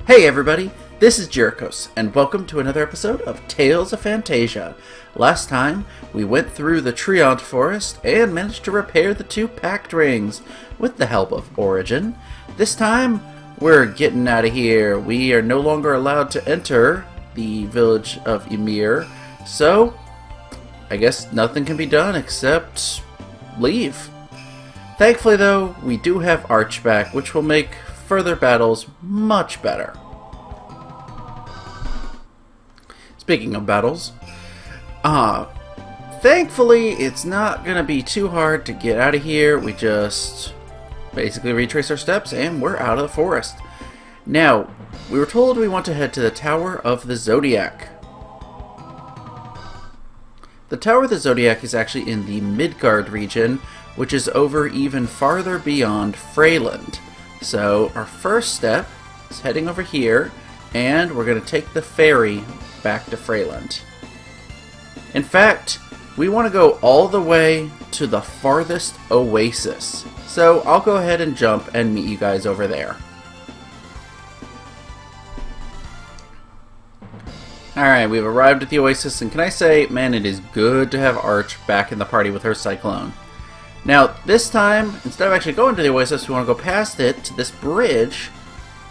Hey everybody, this is Jerichos, and welcome to another episode of Tales of Phantasia. Last time, we went through the Treant Forest and managed to repair the 2 Pact Rings with the help of Origin. This time, we're getting out of here. We are no longer allowed to enter the village of Ymir, so I guess nothing can be done except leave. Thankfully though, we do have Arch back, which will make further battles much better. Speaking of battles, thankfully it's not gonna be too hard to get out of here. We just basically retrace our steps and we're out of the forest. Now, we were told we want to head to the Tower of the Zodiac. The Tower of the Zodiac is actually in the Midgard region, which is over even farther beyond Freyland. So our first step is heading over here, and we're going to take the ferry back to Freyland. In fact, we want to go all the way to the farthest oasis. So I'll go ahead and jump and meet you guys over there. Alright, we've arrived at the oasis, and can I say, man, it is good to have Arch back in the party with her Cyclone. Now, this time, instead of actually going to the oasis, we want to go past it to this bridge,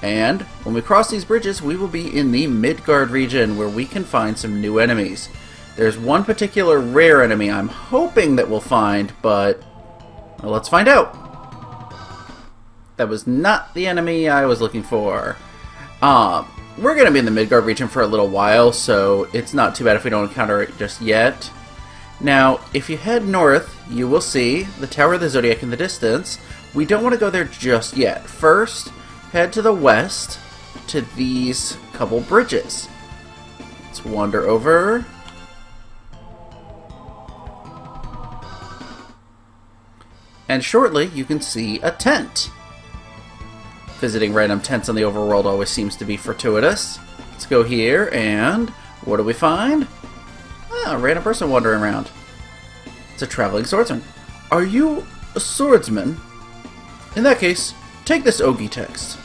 and when we cross these bridges, we will be in the Midgard region, where we can find some new enemies. There's one particular rare enemy I'm hoping that we'll find, but well, let's find out. That was not the enemy I was looking for. We're going to be in the Midgard region for a little while, so it's not too bad if we don't encounter it just yet. Now, if you head north, you will see the Tower of the Zodiac in the distance. We don't want to go there just yet. First, head to the west to these couple bridges. Let's wander over. And shortly, you can see a tent. Visiting random tents on the overworld always seems to be fortuitous. Let's go here, and what do we find? A random person wandering around. It's a traveling swordsman. Are you a swordsman? In that case, take this Ogi text.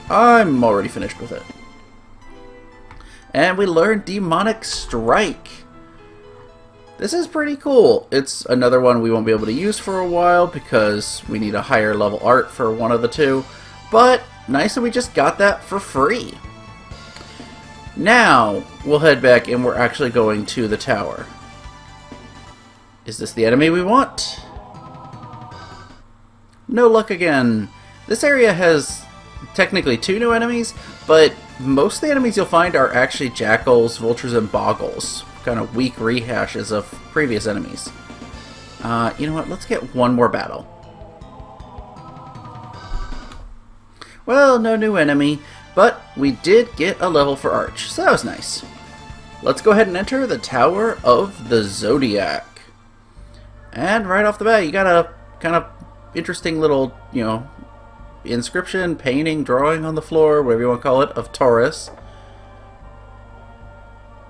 I'm already finished with it. And we learned Demonic Strike. This is pretty cool. It's another one we won't be able to use for a while because we need a higher level art for one of the two. But nice that we just got that for free. Now, we'll head back and we're actually going to the tower. Is this the enemy we want? No luck again. This area has technically 2 new enemies, but most of the enemies you'll find are actually jackals, vultures, and boggles. Kind of weak rehashes of previous enemies. You know what? Let's get one more battle. Well, no new enemy. But we did get a level for Arch, so that was nice. Let's go ahead and enter the Tower of the Zodiac. And right off the bat, you got a kind of interesting little, inscription, painting, drawing on the floor, whatever you want to call it, of Taurus.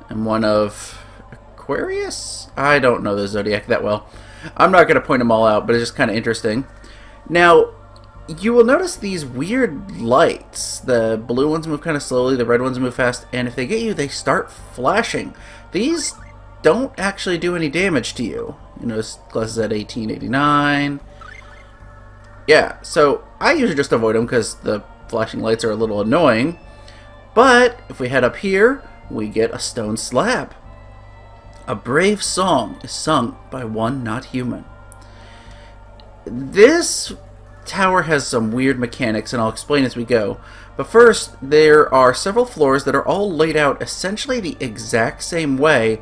And one of Aquarius? I don't know the Zodiac that well. I'm not going to point them all out, but it's just kind of interesting. Now, you will notice these weird lights. The blue ones move kind of slowly, the red ones move fast, and if they get you, they start flashing. These don't actually do any damage to you. You notice glasses at 1889. Yeah, so I usually just avoid them because the flashing lights are a little annoying. But if we head up here, we get a stone slab. A brave song is sung by one not human. This tower has some weird mechanics, and I'll explain as we go. But first, there are several floors that are all laid out essentially the exact same way,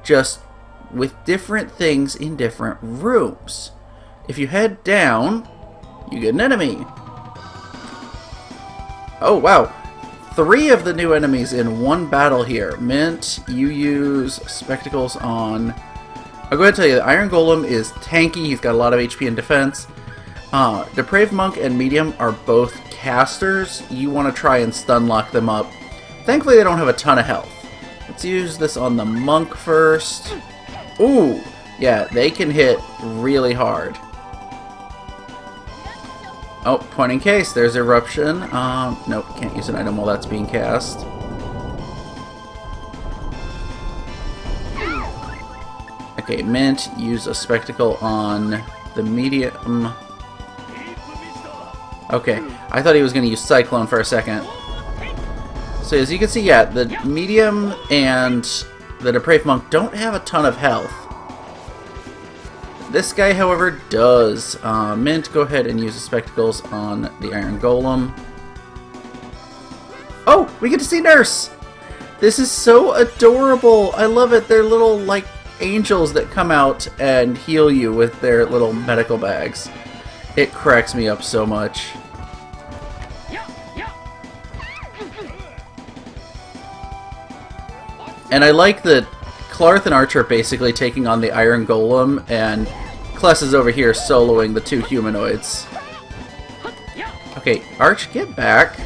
just with different things in different rooms. If you head down, you get an enemy. Oh wow, 3 of the new enemies in one battle here. Mint, you use spectacles on... I'll go ahead and tell you, the Iron Golem is tanky, he's got a lot of HP and defense. Depraved Monk and Medium are both casters. You want to try and stun lock them up. Thankfully, they don't have a ton of health. Let's use this on the Monk first. Ooh, yeah, they can hit really hard. Oh, point in case. There's eruption. Nope, can't use an item while that's being cast. Okay, Mint, use a spectacle on the medium. Okay, I thought he was going to use Cyclone for a second. So as you can see, yeah, the medium and the Depraved Monk don't have a ton of health. This guy, however, does. Mint, go ahead and use the spectacles on the Iron Golem. Oh, we get to see Nurse! This is so adorable! I love it. They're little, like, angels that come out and heal you with their little medical bags. It cracks me up so much. And I like that Clarth and Arch are basically taking on the Iron Golem, and Kless is over here soloing the two humanoids. Okay, Arch, get back.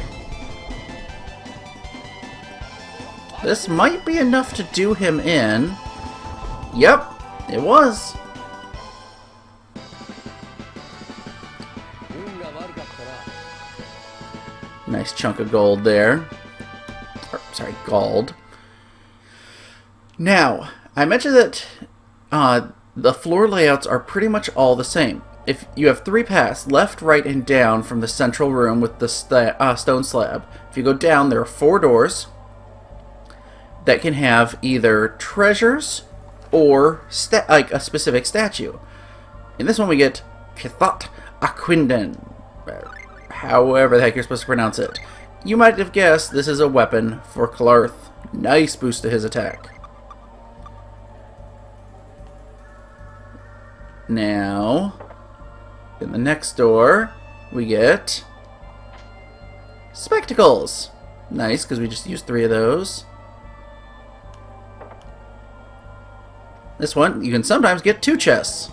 This might be enough to do him in. Yep, it was. Nice chunk of gold there. Or, sorry, gold. Now, I mentioned that the floor layouts are pretty much all the same. If you have 3 paths, left, right, and down from the central room with the stone slab. If you go down, there are 4 doors that can have either treasures or like a specific statue. In this one we get Kithat Aquindon, however the heck you're supposed to pronounce it. You might have guessed this is a weapon for Clarth. Nice boost to his attack. Now, in the next door, we get spectacles. Nice, because we just used 3 of those. This one, you can sometimes get 2 chests.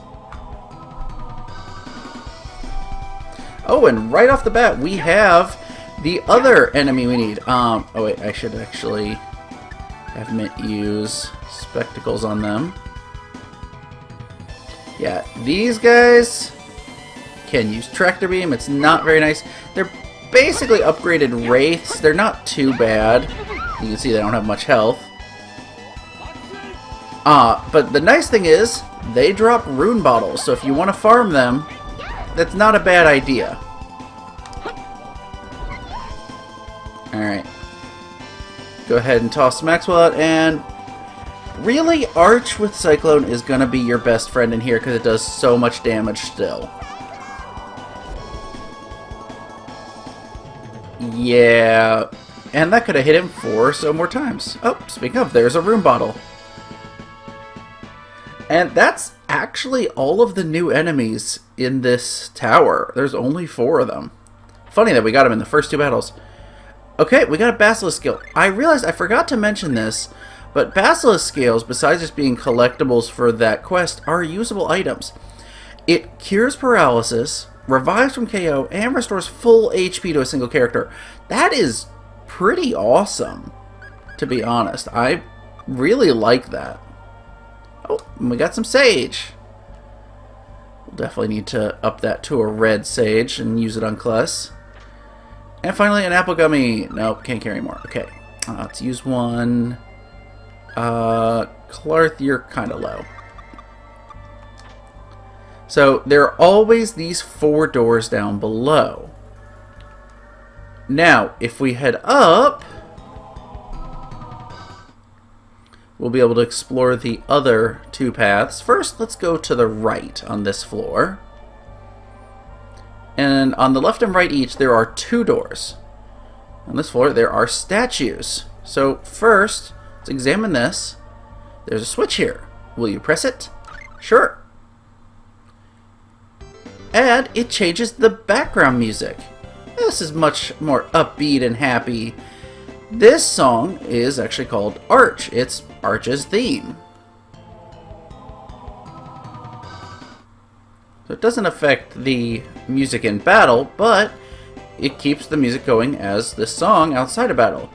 Oh, and right off the bat, we have the other enemy we need. Oh wait, I should actually have Mint use spectacles on them. Yeah, these guys can use Tractor Beam. It's not very nice. They're basically upgraded Wraiths. They're not too bad. You can see they don't have much health. But the nice thing is, they drop rune bottles, so if you want to farm them, that's not a bad idea. Alright. Go ahead and toss Maxwell out, and really, Arch with Cyclone is going to be your best friend in here because it does so much damage still. Yeah, and that could have hit him 4 or so more times. Oh, speaking of, there's a rune bottle. And that's actually all of the new enemies in this tower. There's only 4 of them. Funny that we got them in the first 2 battles. Okay, we got a Basilisk Scale. I realized I forgot to mention this, but Basilisk Scales, besides just being collectibles for that quest, are usable items. It cures paralysis, revives from KO, and restores full HP to a single character. That is pretty awesome, to be honest. I really like that. Oh, and we got some Sage. We'll definitely need to up that to a red Sage and use it on Kless. And finally, an Apple Gummy. Nope, can't carry more. Okay, let's use one. Clarth, you're kind of low. So, there are always these 4 doors down below. Now, if we head up, we'll be able to explore the other 2 paths. First, let's go to the right on this floor. And on the left and right each, there are 2 doors. On this floor, there are statues. So, first, let's examine this. There's a switch here. Will you press it? Sure. And it changes the background music. This is much more upbeat and happy. This song is actually called Arch. It's Arch's theme. So it doesn't affect the music in battle, but it keeps the music going as this song outside of battle.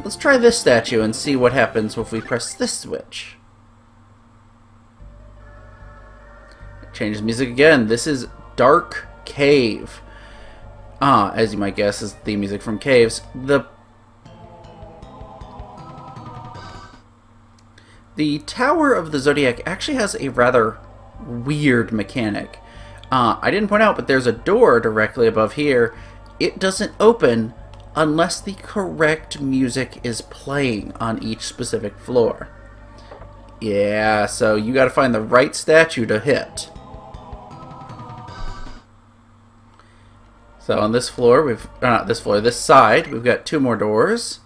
Let's try this statue and see what happens if we press this switch. It changes music again. This is Dark Cave. as you might guess, is theme music from Caves. The Tower of the Zodiac actually has a rather weird mechanic. I didn't point out, but there's a door directly above here. It doesn't open unless the correct music is playing on each specific floor. Yeah, so you gotta find the right statue to hit. So on this floor, this side, we've got 2 more doors.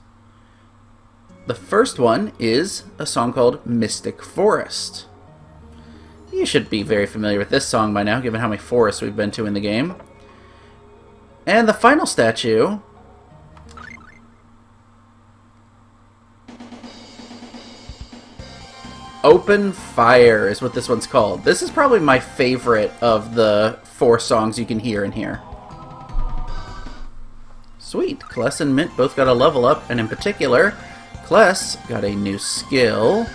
The first one is a song called Mystic Forest. You should be very familiar with this song by now, given how many forests we've been to in the game. And the final statue Open Fire is what this one's called. This is probably my favorite of the 4 songs you can hear in here. Sweet. Kless and Mint both got a level up, and in particular, Kless got a new skill.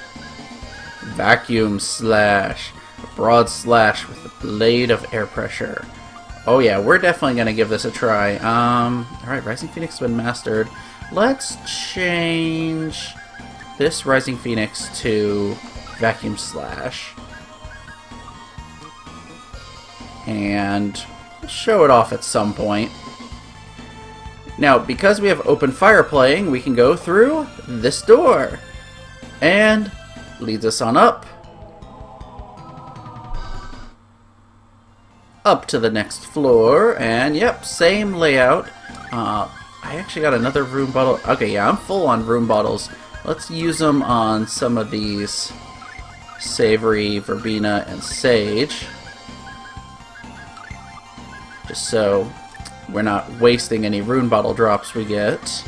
Vacuum Slash. A broad slash with a blade of air pressure. Oh yeah, we're definitely going to give this a try. Alright, Rising Phoenix has been mastered. Let's change this Rising Phoenix to Vacuum Slash. And show it off at some point. Now, because we have Open Fire playing, we can go through this door. And leads us on up. Up to the next floor. And yep, same layout. I actually got another room bottle. Okay, yeah, I'm full on room bottles. Let's use them on some of these Savory, Verbena, and Sage. Just so we're not wasting any rune bottle drops we get.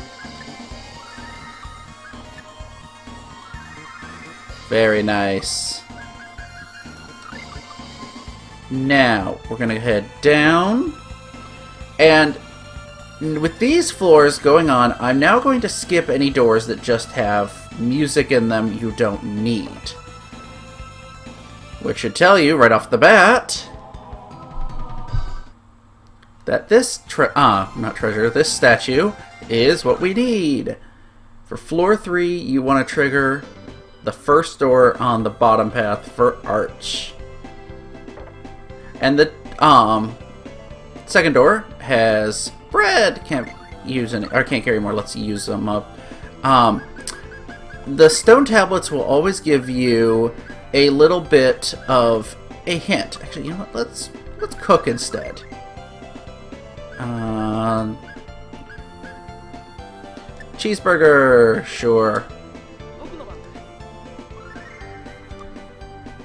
Very nice. Now, we're going to head down. And with these floors going on, I'm now going to skip any doors that just have music in them you don't need. Which should tell you right off the bat that this this statue is what we need. For floor 3, you want to trigger the first door on the bottom path for Arch. And the second door has bread. Can't use any, or can't carry more. Let's use them up. The stone tablets will always give you a little bit of a hint. Actually, you know what? Let's cook instead. Cheeseburger, sure.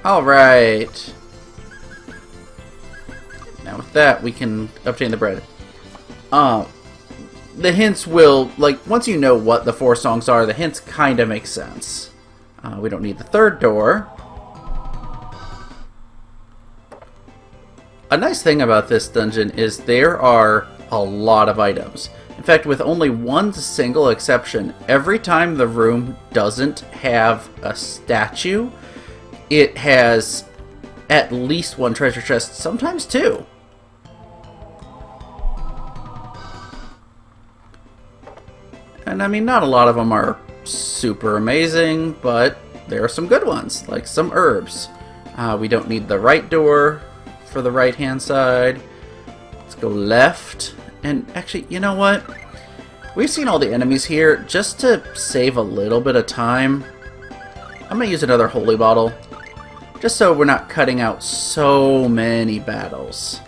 Alright. Now with that, we can obtain the bread. The hints will, like, once you know what the 4 songs are, the hints kind of make sense. We don't need the third door. A nice thing about this dungeon is there are a lot of items. In fact, with only one single exception, every time the room doesn't have a statue, it has at least 1 treasure chest, sometimes 2. And I mean, not a lot of them are super amazing, but there are some good ones, like some herbs. We don't need the right door for the right hand side. Let's go left. And actually, you know what? We've seen all the enemies here. Just to save a little bit of time, I'm going to use another holy bottle. Just so we're not cutting out so many battles.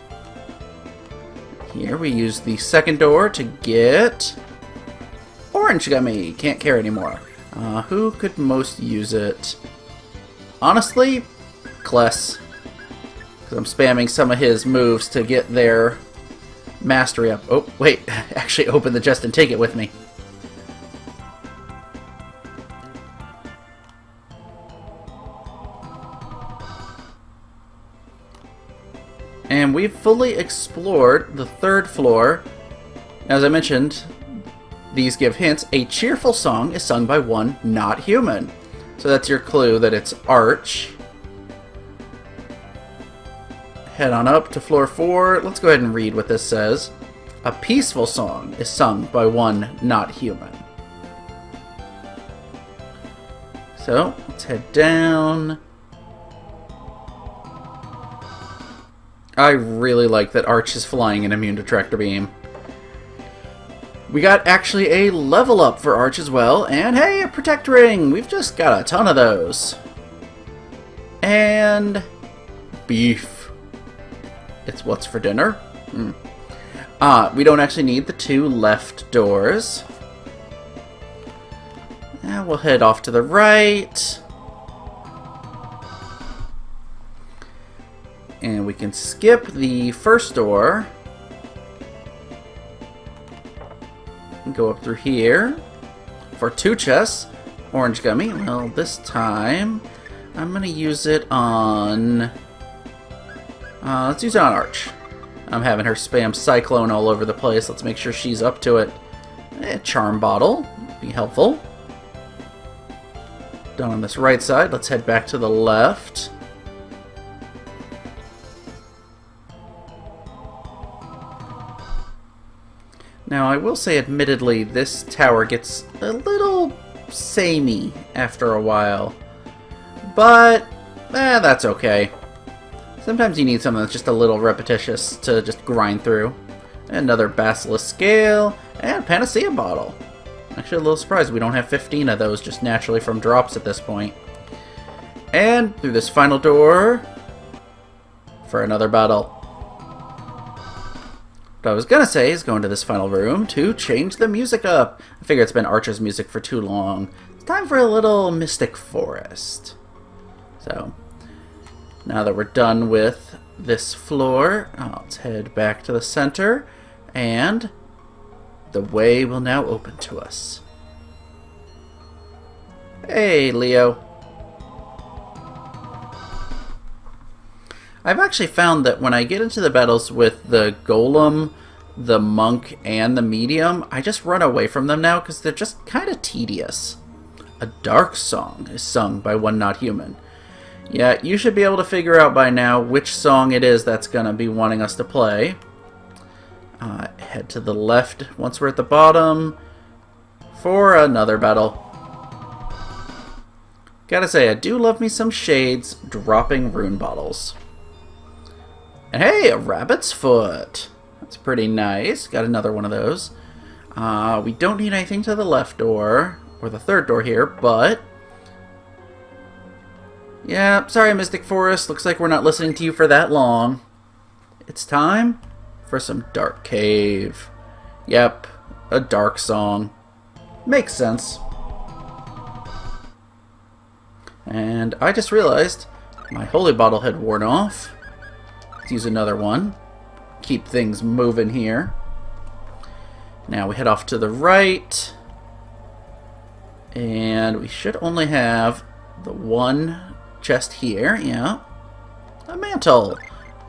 Here we use the second door to get orange gummy. Can't carry anymore. Who could most use it? Honestly, Kless. Because I'm spamming some of his moves to get their mastery up. Oh, wait. Actually open the chest and take it with me. And we've fully explored the 3rd floor. As I mentioned, these give hints. A cheerful song is sung by one not human. So that's your clue that it's Arch. Head on up to floor 4. Let's go ahead and read what this says. A peaceful song is sung by one not human. So, let's head down. I really like that Arch is flying and immune to Tractor Beam. We got actually a level up for Arch as well, and hey, a Protect Ring! We've just got a ton of those. And beef. It's what's for dinner? We don't actually need the 2 left doors. Now we'll head off to the right. And we can skip the first door. And go up through here. For 2 chests. Orange gummy. Well, this time I'm going to use it on... let's use it on Arch. I'm having her spam Cyclone all over the place. Let's make sure she's up to it. Charm Bottle. Be helpful. Done on this right side. Let's head back to the left. Now, I will say, admittedly, this tower gets a little samey after a while. But, that's okay. Sometimes you need something that's just a little repetitious to just grind through. Another Basilisk Scale, and Phantasia Bottle. Actually, a little surprised we don't have 15 of those just naturally from drops at this point. And through this final door for another battle. What I was gonna say is go into this final room to change the music up. I figure it's been Archer's music for too long. It's time for a little Mystic Forest. So, now that we're done with this floor, let's head back to the center, and the way will now open to us. Hey, Leo. I've actually found that when I get into the battles with the Golem, the Monk, and the Medium, I just run away from them now because they're just kind of tedious. A dark song is sung by one not human. Yeah, you should be able to figure out by now which song it is that's going to be wanting us to play. Head to the left once we're at the bottom for another battle. Gotta say, I do love me some shades dropping rune bottles. And hey, a rabbit's foot. That's pretty nice. Got another one of those. We don't need anything to the left door, or the third door here, but... yeah, sorry, Mystic Forest. Looks like we're not listening to you for that long. It's time for some Dark Cave. Yep, a dark song. Makes sense. And I just realized my holy bottle had worn off. Let's use another one. Keep things moving here. Now we head off to the right. And we should only have the one chest here. Yeah. A mantle.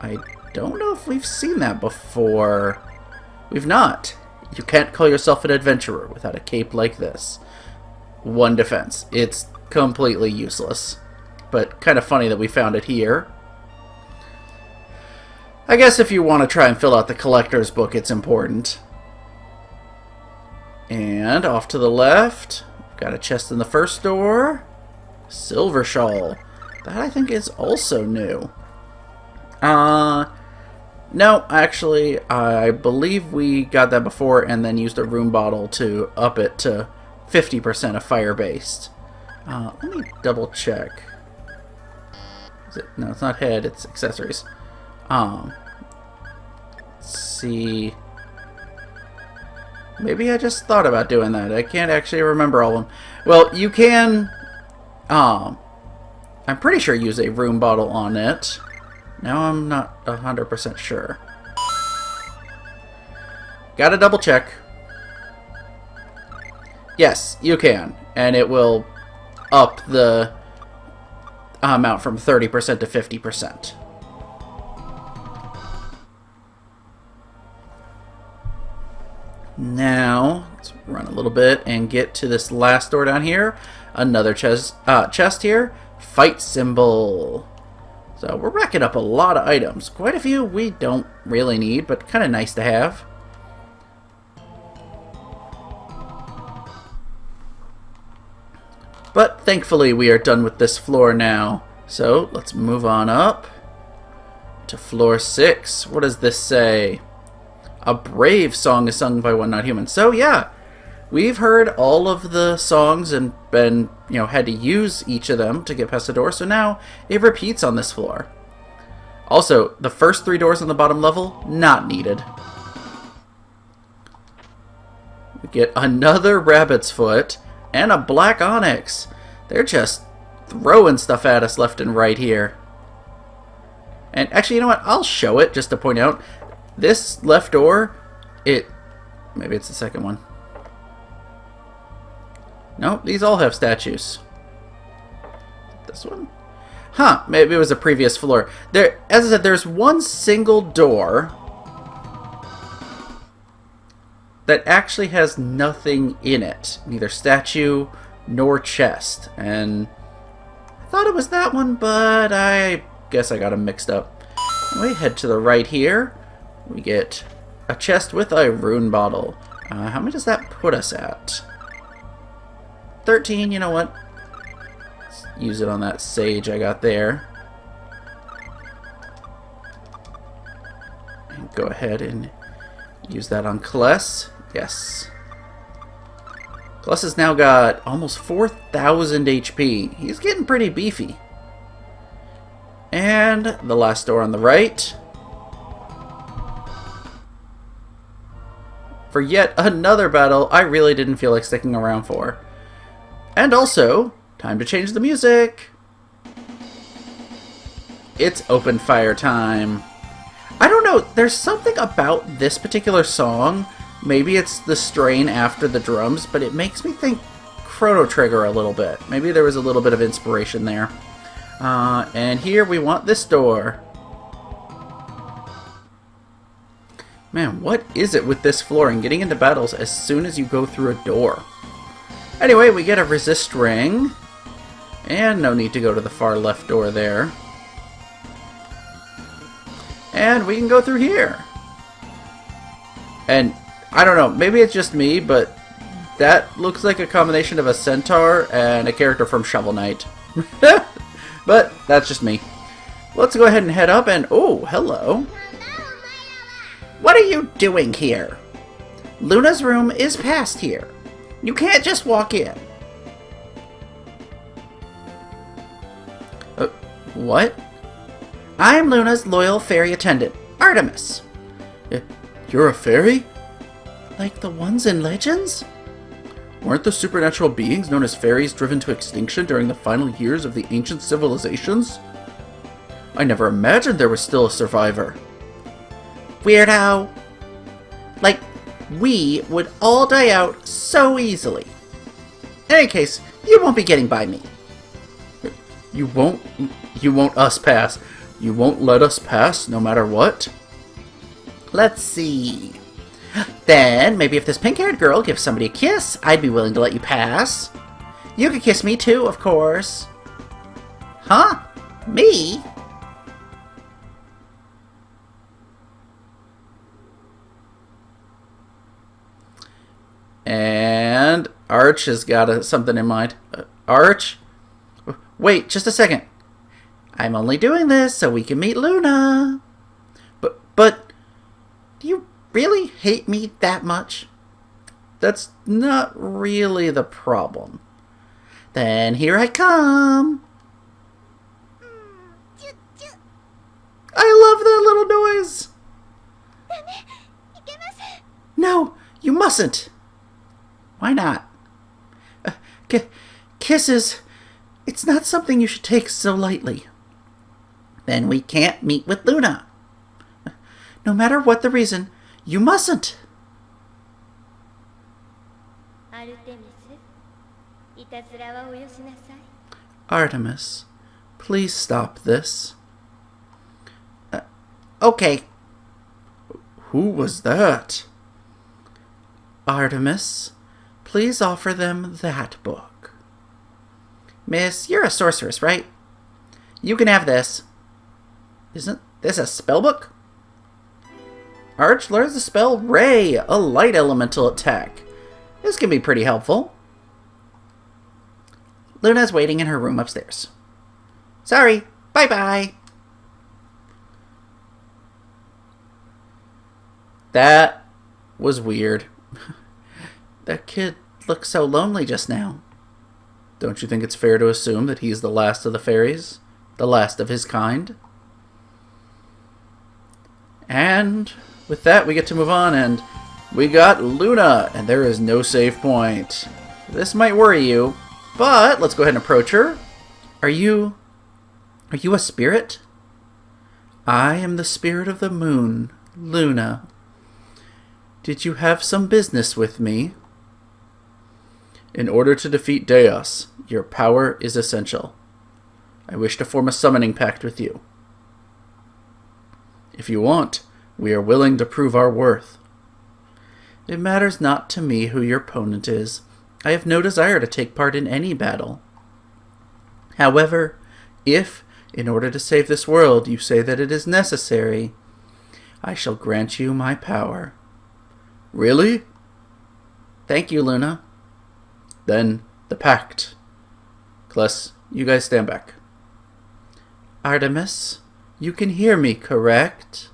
I don't know if we've seen that before. We've not. You can't call yourself an adventurer without a cape like this. One defense. It's completely useless. But kind of funny that we found it here. I guess if you want to try and fill out the collector's book, it's important. And off to the left, got a chest in the first door. Silver Shawl. That I think is also new. No, actually, I believe we got that before and then used a rune bottle to up it to 50% of fire-based. Let me double check. Is it? No, it's not head, it's accessories. Let's see. Maybe I just thought about doing that. I can't actually remember all of them. Well, you can, I'm pretty sure use a rune bottle on it. Now I'm not 100% sure. Gotta double check. Yes, you can. And it will up the amount from 30% to 50%. Now, let's run a little bit and get to this last door down here. Another chest here. Fight symbol. So we're racking up a lot of items. Quite a few we don't really need, but kind of nice to have. But thankfully we are done with this floor now. So let's move on up to floor 6. What does this say? A brave song is sung by one not human. So yeah, we've heard all of the songs and been, had to use each of them to get past the door. So now it repeats on this floor. Also, the first 3 doors on the bottom level, not needed. We get another rabbit's foot and a black onyx. They're just throwing stuff at us left and right here. And actually, you know what? I'll show it just to point out. This left door, maybe it's the second one. No, these all have statues. This one? Huh, maybe it was a previous floor. There, as I said, there's one single door that actually has nothing in it. Neither statue nor chest. And I thought it was that one, but I guess I got them mixed up. We head to the right here. We get a chest with a rune bottle. How many does that put us at? 13, you know what? Let's use it on that sage I got there. And go ahead and use that on Kless. Yes. Kless has now got almost 4,000 HP. He's getting pretty beefy. And the last door on the right. For yet another battle I really didn't feel like sticking around for. And also, time to change the music. It's open fire time. I don't know, there's something about this particular song. Maybe it's the strain after the drums, but it makes me think Chrono Trigger a little bit. Maybe there was a little bit of inspiration there. And here we want this door. Man, what is it with this floor and getting into battles as soon as you go through a door? Anyway, we get a resist ring. And no need to go to the far left door there. And we can go through here. And I don't know, maybe it's just me, but that looks like a combination of a centaur and a character from Shovel Knight. But that's just me. Let's go ahead and head up and... Oh, hello. What are you doing here? Luna's room is past here. You can't just walk in. What? I'm Luna's loyal fairy attendant, Artemis. You're a fairy? Like the ones in Legends? Weren't the supernatural beings known as fairies driven to extinction during the final years of the ancient civilizations? I never imagined there was still a survivor. Weirdo. Like, we would all die out so easily. In any case, you won't be getting by me. You won't us pass. You won't let us pass no matter what? Let's see. Then, maybe if this pink-haired girl gives somebody a kiss, I'd be willing to let you pass. You could kiss me too, of course. Huh? Me? And Arch has got something in mind. Arch? Wait, just a second. I'm only doing this so we can meet Luna. But, do you really hate me that much? That's not really the problem. Then here I come. I love that little noise. No, you mustn't. Why not? Kisses, it's not something you should take so lightly. Then we can't meet with Luna. No matter what the reason, you mustn't. Artemis, please stop this. Okay. Who was that? Artemis, please offer them that book. Miss, you're a sorceress, right? You can have this. Isn't this a spellbook? Arch learns the spell Ray, a light elemental attack. This can be pretty helpful. Luna's waiting in her room upstairs. Sorry. Bye-bye. That was weird. That kid looked so lonely just now. Don't you think it's fair to assume that he's the last of the fairies? The last of his kind? And with that, we get to move on, and we got Luna, and there is no save point. This might worry you, but let's go ahead and approach her. Are you a spirit? I am the spirit of the moon, Luna. Did you have some business with me? In order to defeat Deus, your power is essential. I wish to form a summoning pact with you. If you want, we are willing to prove our worth. It matters not to me who your opponent is. I have no desire to take part in any battle. However, if, in order to save this world, you say that it is necessary, I shall grant you my power. Really? Thank you, Luna. Then, the pact. Kless, you guys stand back. Artemis, you can hear me, correct?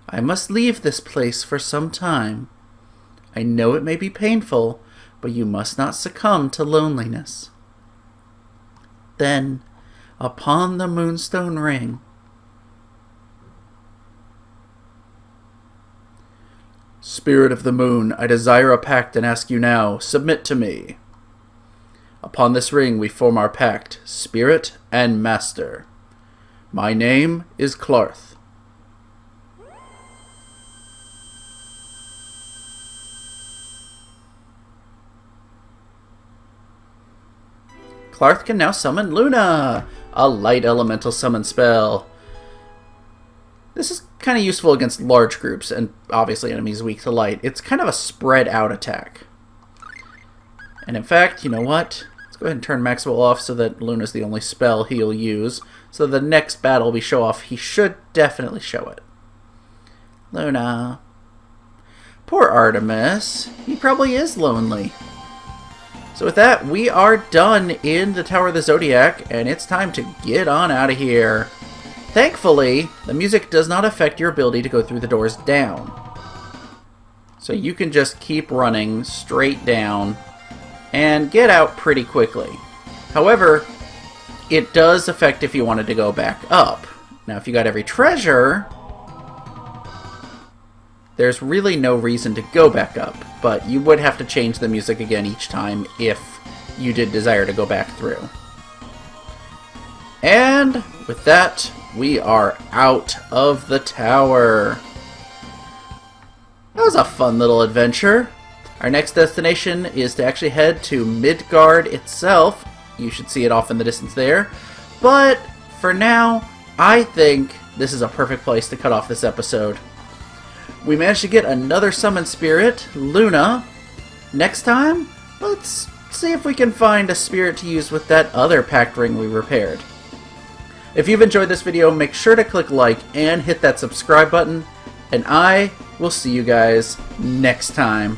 I must leave this place for some time. I know it may be painful, but you must not succumb to loneliness. Then, upon the moonstone ring, Spirit of the moon, I desire a pact and ask you now, submit to me. Upon this ring we form our pact, Spirit and Master. My name is Clarth. Clarth can now summon Luna, a light elemental summon spell. This is kind of useful against large groups, and obviously enemies weak to light. It's kind of a spread out attack. And in fact, you know what? Let's go ahead and turn Maxwell off so that Luna's the only spell he'll use. So the next battle we show off, he should definitely show it. Luna. Poor Artemis. He probably is lonely. So with that, we are done in the Tower of the Zodiac, and it's time to get on out of here. Thankfully, the music does not affect your ability to go through the doors down. So you can just keep running straight down and get out pretty quickly. However, it does affect if you wanted to go back up. Now, if you got every treasure, there's really no reason to go back up, but you would have to change the music again each time if you did desire to go back through. And with that, we are out of the tower. That was a fun little adventure. Our next destination is to actually head to Midgard itself. You should see it off in the distance there. But for now, I think this is a perfect place to cut off this episode. We managed to get another summon spirit, Luna. Next time, let's see if we can find a spirit to use with that other pact ring we repaired. If you've enjoyed this video, make sure to click like and hit that subscribe button, and I will see you guys next time.